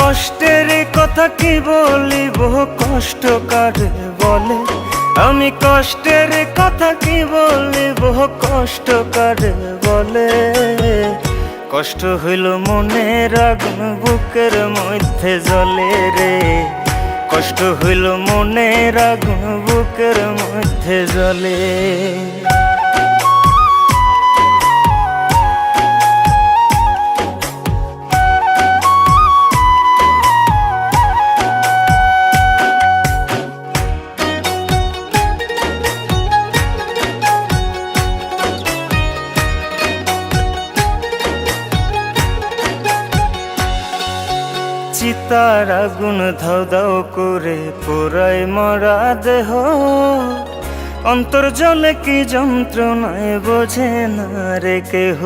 কষ্টের কথা কি বলিব, কষ্ট কারে বলে। আমি কষ্টের কথা কি বলিব, কষ্ট কারে বলে। কষ্ট হইল মনের আগুন বুকের মধ্যে জ্বলে রে। কষ্ট হইল মনের আগুন বুকের মধ্যে জ্বলে। চিতার আগুন ধাও ধাও করে পোড়ায় মরা দেহ। অন্তর জলে কি যন্ত্রণায় বোঝে না রে কেহ।